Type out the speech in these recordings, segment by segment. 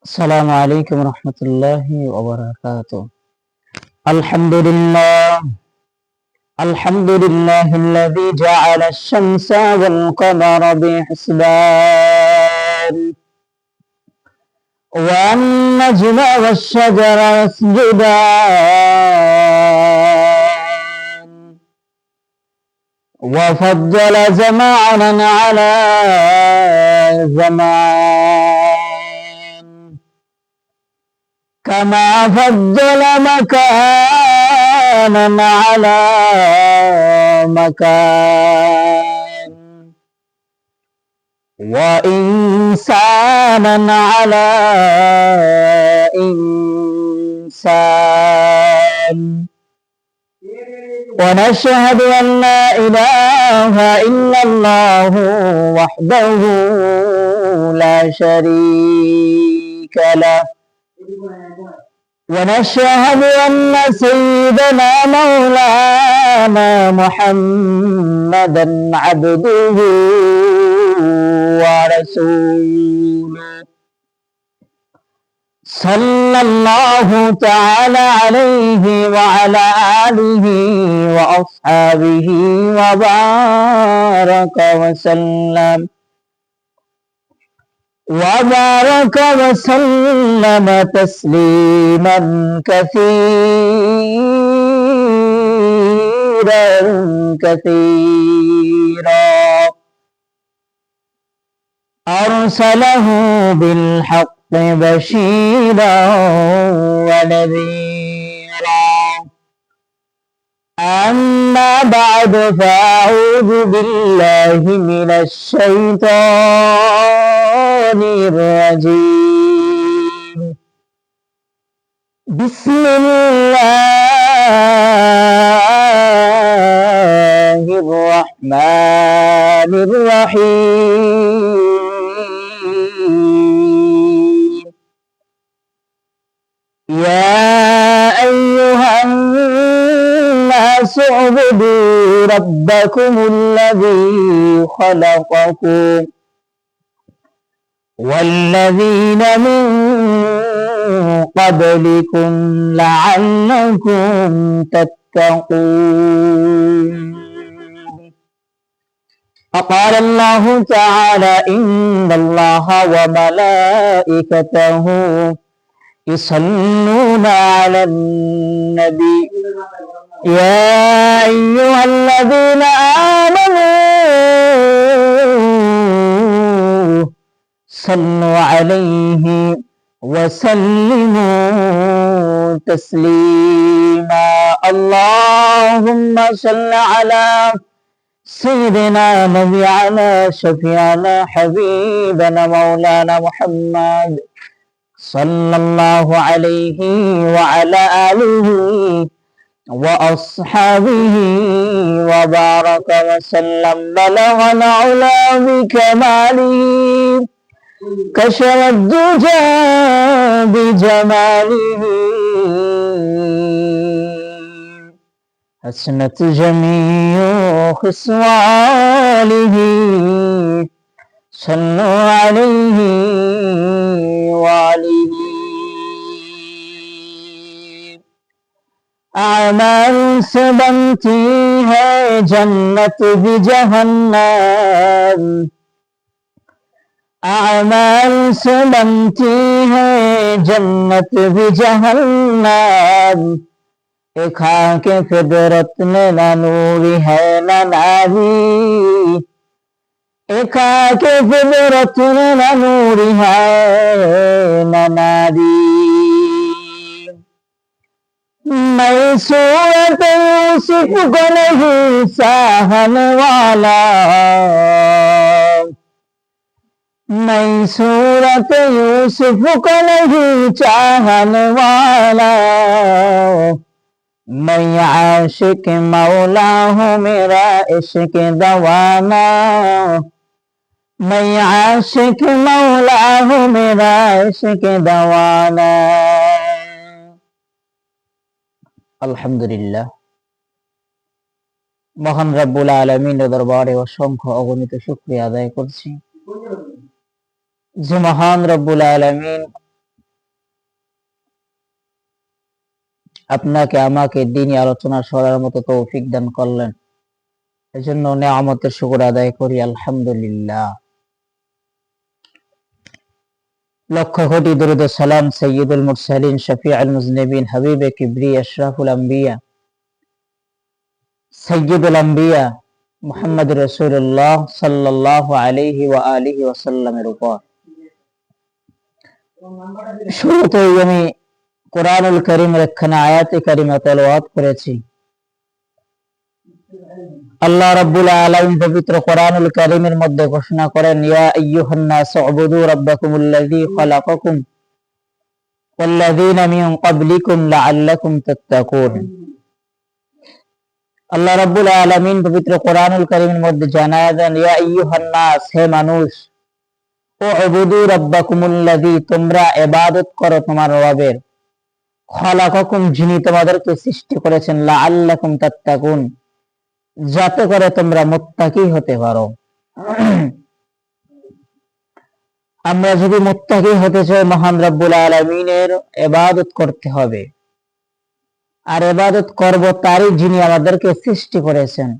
السلام عليكم ورحمة الله وبركاته. الحمد لله الذي جعل الشمس والقمر بحسبان والنجم والشجر يسجدان وفضل زمانا على زمان كما فضل مكانا على مكان وإنسانا على إنسان ونشهد أن لا إله إلا الله وحده لا شريك له ونشهد أن سيدنا مولانا محمدا عبده ورسوله صلى الله تعالى عليه وعلى آله وأصحابه وبارك وسلم تسليما كثيرا أرسله بالحق بشيرا ونذيرا أما بعد فأعوذ بالله من الشيطان الرجيم بسم الله الرحمن الرحيم يا أيها الناس اعبدوا ربكم الذي خلقكم والذين من قبلكم لعلكم تتقون فقال الله تعالى إن الله وملائكته يصلون على النبي يا أيها الذين آمنوا صلوا عليه وسلموا تسليما اللهم صل على سيدنا نبينا شفيعنا حبيبنا مولانا محمد صلى الله عليه وعلى آله وأصحابه وبارك وسلم بلغ العلا بكماله كشف الدجى بجماله حسنت جميع خصاله صلوا عليه وعليه أعمال से बनती है जन्नत भी जहन्नम अमाल से बनती है जन्नत भी जहन्नम एक के फिदरत में न नूरी है न नारी एक के फिदरत में न नूरी है न नारी मैं सूरत यूसुफ को नहीं चाहने वाला मैं सूरत यूसुफ को नहीं चाहने वाला मैं आशिक मौला हूँ मेरा इश्क दवाना मैं आशिक मौला हूँ मेरा इश्क दवाना আলহামদুলিল্লাহ মহান রব্বুল আলামিনের দরবারে অসংখ্য অগণিত শুকরিয়া আদায় করছি যে মহান রব্বুল আলামিন আপনাকে আমাকে দ্বীনি আলোচনা শোনার মতো তৌফিক দান করলেন। এজন্য নেয়ামতের শুকর আদায় করি, আলহামদুলিল্লাহ। লক্ষ কোটি দরুদ ও সালাম সাইয়্যিদুল মুরসালিন শফিউল মুজনিবিন হাবিবে কিবরি আশরাফুল আম্বিয়া সাইয়্যিদুল আম্বিয়া মুহাম্মদুর রাসূলুল্লাহ সাল্লাল্লাহু আলাইহি ওয়া আলিহি ওয়াসাল্লামের উপর। শুরুতেই আমি কোরআনুল কারীমের একখানা আয়াতে কারিমা তেলাওয়াত করেছি। আল্লাহ রাব্বুল আলামিন পবিত্র কোরআনুল কারীমের মধ্যে ঘোষণা করেন, ইয়া আইয়ুহান নাস উবুদু রাব্বাকুমুল্লাযী খালাকাকুম ওয়াল্লাযীনা মিন ক্বাবলিকুম লাআল্লাকুম তাত্তাকুন। আল্লাহ রাব্বুল আলামিন পবিত্র কোরআনুল কারীমের মধ্যে জানায় দেন, ইয়া আইয়ুহান নাস, হে মানুষ, উবুদু রাব্বাকুমুল্লাযী, তোমরা ইবাদত করো তোমার রবের, খালাকাকুম, যিনি তোমাদেরকে সৃষ্টি করেছেন, লাআল্লাকুম তাত্তাকুন, যাতে করে তোমরা মুত্তাকি হতে পারো। আমরা যদি মুত্তাকি হতে চাই, মহান রব্বুল আলামিনের ইবাদত করতে হবে। আর ইবাদত করব তারই যিনি আমাদেরকে সৃষ্টি করেছেন।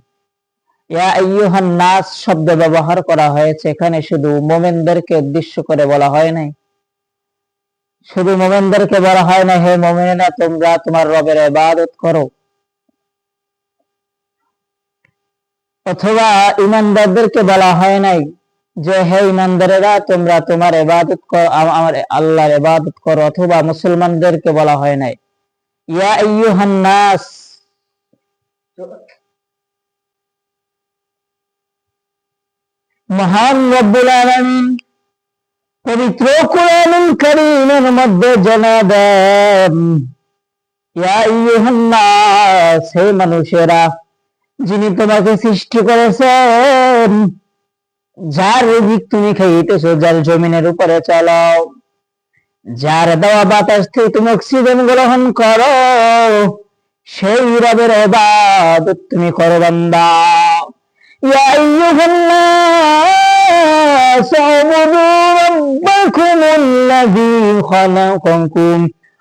ইয়া আইয়ুহান নাস শব্দ ব্যবহার করা হয়েছে এখানে শুধু মুমিনদেরকে উদ্দেশ্য করে বলা হয় নাই। শুধু মুমিনদেরকে বলা হয় না, হে মুমিনেরা তোমরা তোমার রবের ইবাদত করো। অথবা ঈমানদারদেরকে বলা হয় নাই যে হে ঈমানদারেরা তোমরা তোমার ইবাদত করো, আমার আল্লাহর ইবাদত করো। অথবা মুসলমানদেরকে বলা হয় নাই। ইয়া আইয়ুহান নাস, মহান রব্বুল আলামিন পবিত্র কোরআনুল কারীমের মধ্যে জানাবেন, ইয়া আইয়ুহান নাস, হে মানুষেরা, যিনি তোমাকে সৃষ্টি করেছেন, যার রিজিক তুমি খাইতেছো, যার জমিনের উপরে চালাও, যার দেওয়া বাতাস থেকে তুমি অক্সিজেন গ্রহণ করো, সেই রবের ইবাদত তুমি করো বান্দা। ইয়া আইয়ুহান নাস উবুদু রাব্বাকুমুল্লাযী খালাকাকুম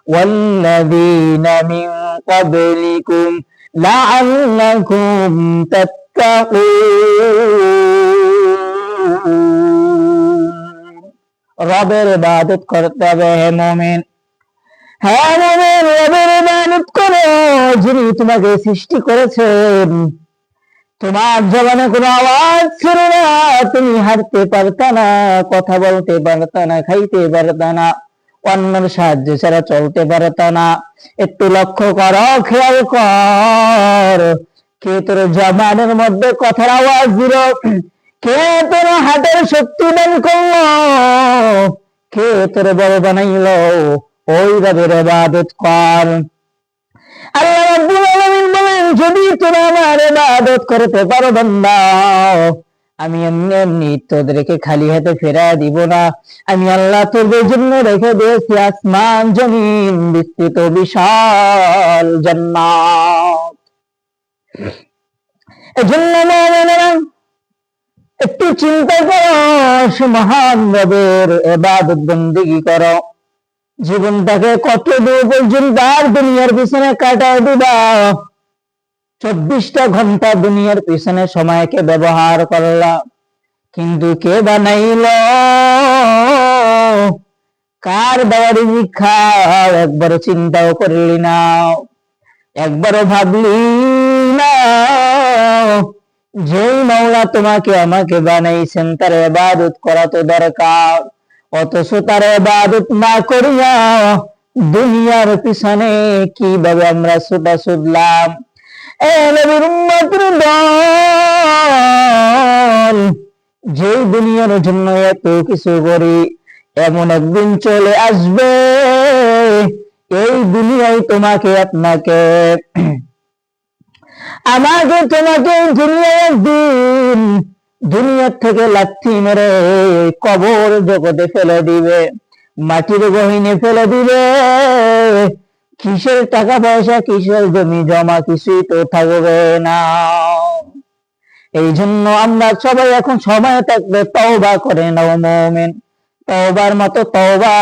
ওয়াল্লাযীনা মিন ক্বাবলিকুম লাআল্লাকুম তাত্তাকুন। রবের ইবাদত করতে হবে হে মুমিন। হ্যাঁ মুমিন, রবের ইবাদত করো, যিনি তোমাকে সৃষ্টি করেছেন। তোমার জবানে কোনো আওয়াজ ছিল না, তুমি হাঁটতে পারতা না, কথা বলতে পারতা না, খাইতে পারতা না, অন্যের সাহায্য ছাড়া চলতে পারতা না। একটু লক্ষ্য করো, খেয়াল কর, কে তোর জবানের মধ্যে কথার আওয়াজ দিল, কে তোর হাতের শক্তি দান করলো, কে তোর বড় বানাইলো। ওই রবের ইবাদত কর। আল্লাহ রাব্বুল আলামিন বলেন, যদি তোমরা আমার ইবাদত করতে পারো বান্দা, আমি এমনি এমনি তোদেরকে খালি হাতে ফেরা দিব না। আমি আল্লাহ তোদের জন্য রেখে দিয়েছি আসমান জমিন বিস্তৃত বিশাল জান্নাত। এজন্য মুমিনেরা একটু চিন্তা করো, মহান রবের ইবাদত বন্দেগী করো। জীবনটাকে কত দূর পর্যন্ত আর দুনিয়ার পিছনে কাটায় দিবা। 24টা ঘন্টা দুনিয়ার পিছনে সময়কে ব্যবহার করলা, কিন্তু কে বানাইল, কার দেওয়া রিজিক খাও, একবারও চিন্তাও করলি না, একবারও ভাবলি না যেই মাওলা তোমাকে আমাকে বানাইছেন তার ইবাদত করা তো দরকার। অথচ তার ইবাদত না করিয়া দুনিয়ার পিছনে কিভাবে আমরা ছুটা ছুটলাম। এ নবীর উম্মতের দল, যেই দুনিয়ার জন্য এত কিছু করি, এমন একদিন চলে আসবে এই দুনিয়ায় তোমাকে আপনাকে আমাকে তোমাকে দুনিয়ায় একদিন দুনিয়ার থেকে লাথি মেরে কবর জগতে ফেলে দিবে, মাটির গহীনে ফেলে দিবে। কিসের টাকা পয়সা, কিসের জমি জমা, কিছুই তো থাকবে না। এই জন্য আমরা সবাই এখন সময় থাকবে তওবা করে নাও মুমিন, তওবার মতো তওবা